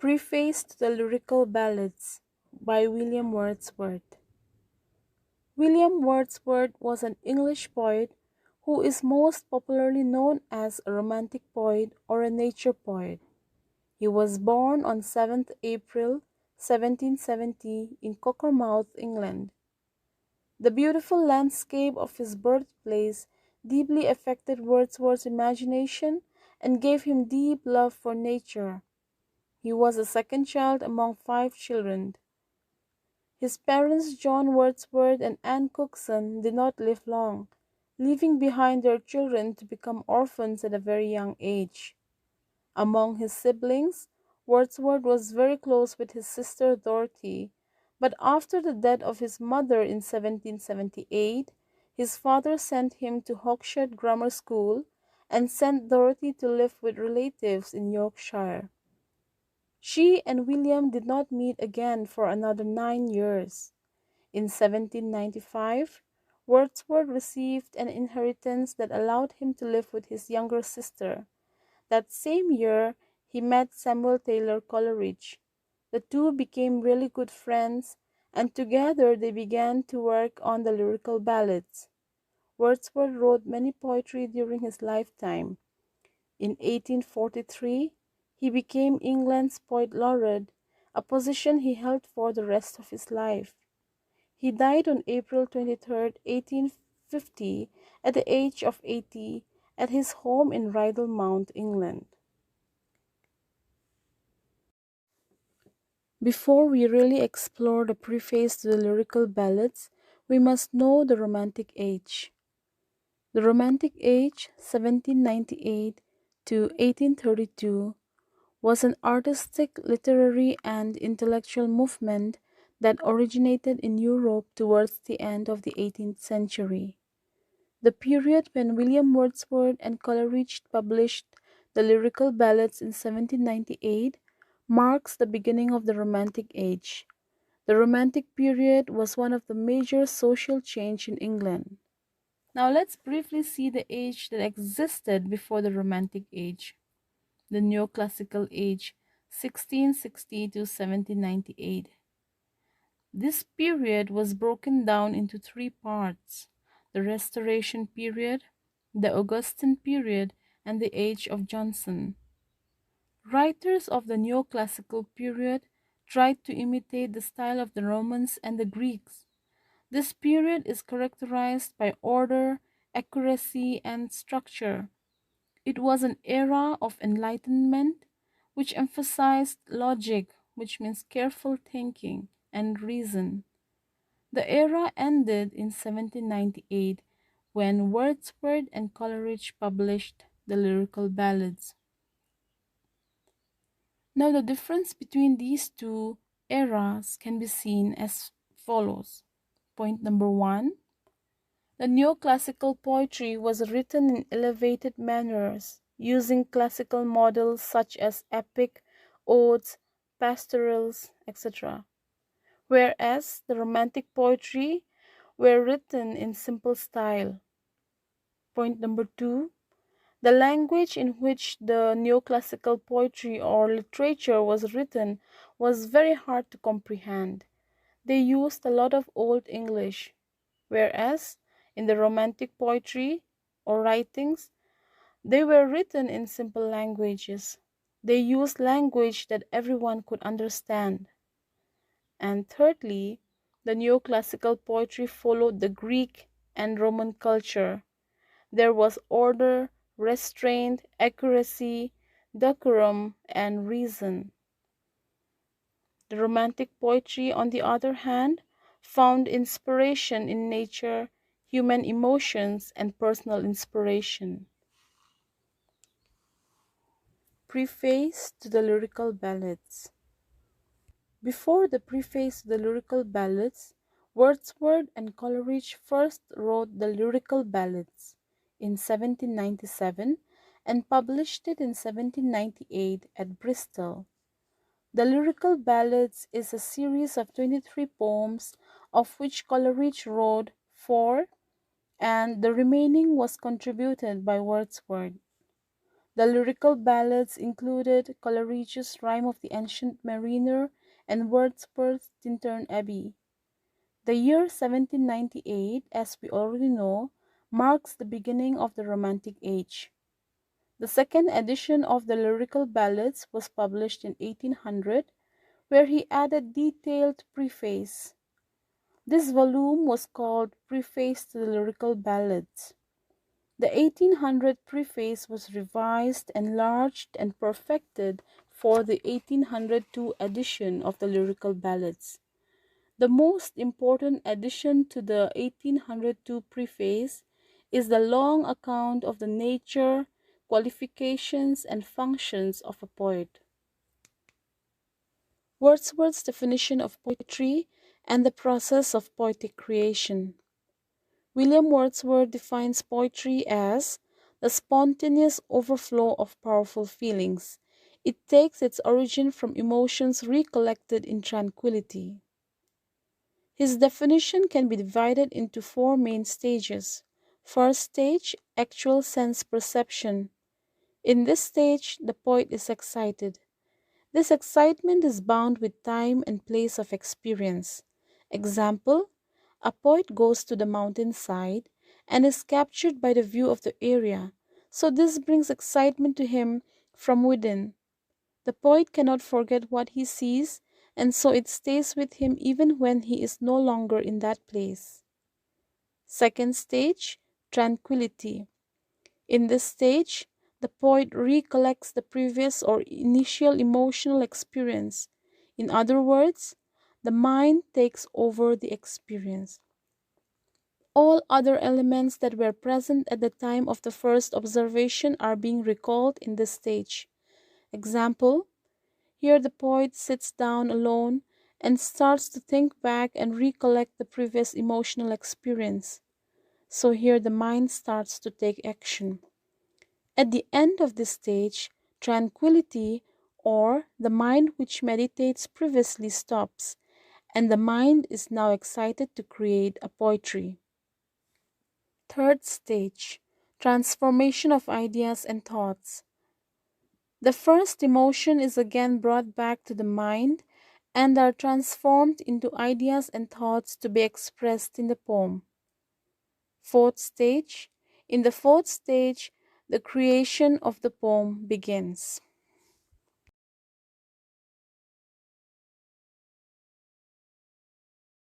Preface to the Lyrical Ballads by William Wordsworth. William Wordsworth was an English poet who is most popularly known as a romantic poet or a nature poet. He was born on 7th April 1770 in Cockermouth, England. The beautiful landscape of his birthplace deeply affected Wordsworth's imagination and gave him deep love for nature. He was the second child among five children. His parents, John Wordsworth and Anne Cookson, did not live long, leaving behind their children to become orphans at a very young age. Among his siblings, Wordsworth was very close with his sister Dorothy, but after the death of his mother in 1778, his father sent him to Hawkshead Grammar School and sent Dorothy to live with relatives in Yorkshire. She and William did not meet again for another 9 years. In 1795, Wordsworth received an inheritance that allowed him to live with his younger sister. That same year, he met Samuel Taylor Coleridge. The two became really good friends, and together they began to work on the lyrical ballads. Wordsworth wrote many poetry during his lifetime. In 1843, he became England's poet laureate, a position he held for the rest of his life. He died on April 23, 1850, at the age of 80, at his home in Rydalmount, England. Before we really explore the preface to the lyrical ballads, we must know the Romantic Age. The Romantic Age, 1798 to 1832, was an artistic, literary, and intellectual movement that originated in Europe towards the end of the 18th century. The period when William Wordsworth and Coleridge published the Lyrical Ballads in 1798 marks the beginning of the Romantic Age. The Romantic period was one of the major social change in England. Now let's briefly see the age that existed before the Romantic Age. The Neoclassical Age, 1660 to 1798. This period was broken down into three parts: the Restoration period, the Augustan period, and the Age of Johnson. Writers of the Neoclassical period tried to imitate the style of the Romans and the Greeks. This period is characterized by order, accuracy, and structure. It was an era of enlightenment which emphasized logic, which means careful thinking, and reason. The era ended in 1798 when Wordsworth and Coleridge published the Lyrical Ballads. Now, the difference between these two eras can be seen as follows. Point number one: the neoclassical poetry was written in elevated manners, using classical models such as epic, odes, pastorals, etc., whereas the romantic poetry were written in simple style. Point number two: the language in which the neoclassical poetry or literature was written was very hard to comprehend. They used a lot of Old English, whereas in the Romantic poetry or writings, they were written in simple languages. They used language that everyone could understand. And thirdly, the neoclassical poetry followed the Greek and Roman culture. There was order, restraint, accuracy, decorum, and reason. The Romantic poetry, on the other hand, found inspiration in nature, human emotions, and personal inspiration. Preface to the Lyrical Ballads. Before the preface to the Lyrical Ballads, Wordsworth and Coleridge first wrote the Lyrical Ballads in 1797 and published it in 1798 at Bristol. The Lyrical Ballads is a series of 23 poems, of which Coleridge wrote 4, and the remaining was contributed by Wordsworth. The lyrical ballads included Coleridge's Rime of the Ancient Mariner and Wordsworth's Tintern Abbey. The year 1798, as we already know, marks the beginning of the Romantic Age. The second edition of the Lyrical Ballads was published in 1800, where he added detailed preface. This volume was called Preface to the Lyrical Ballads. The 1800 preface was revised, enlarged, and perfected for the 1802 edition of the Lyrical Ballads. The most important addition to the 1802 preface is the long account of the nature, qualifications, and functions of a poet. Wordsworth's definition of poetry and the process of poetic creation. William Wordsworth defines poetry as the spontaneous overflow of powerful feelings. It takes its origin from emotions recollected in tranquility. His definition can be divided into four main stages. First stage, actual sense perception. In this stage, the poet is excited. This excitement is bound with time and place of experience. Example, a poet goes to the mountainside and is captured by the view of the area, so this brings excitement to him from within. The poet cannot forget what he sees, and so it stays with him even when he is no longer in that place. Second stage, tranquility. In this stage, the poet recollects the previous or initial emotional experience. In other words, the mind takes over the experience. All other elements that were present at the time of the first observation are being recalled in this stage. Example, here the poet sits down alone and starts to think back and recollect the previous emotional experience. So here the mind starts to take action. At the end of this stage, tranquility, or the mind which meditates previously, stops, and the mind is now excited to create a poetry. Third stage, transformation of ideas and thoughts. The first emotion is again brought back to the mind and are transformed into ideas and thoughts to be expressed in the poem. Fourth stage. In the fourth stage, the creation of the poem begins.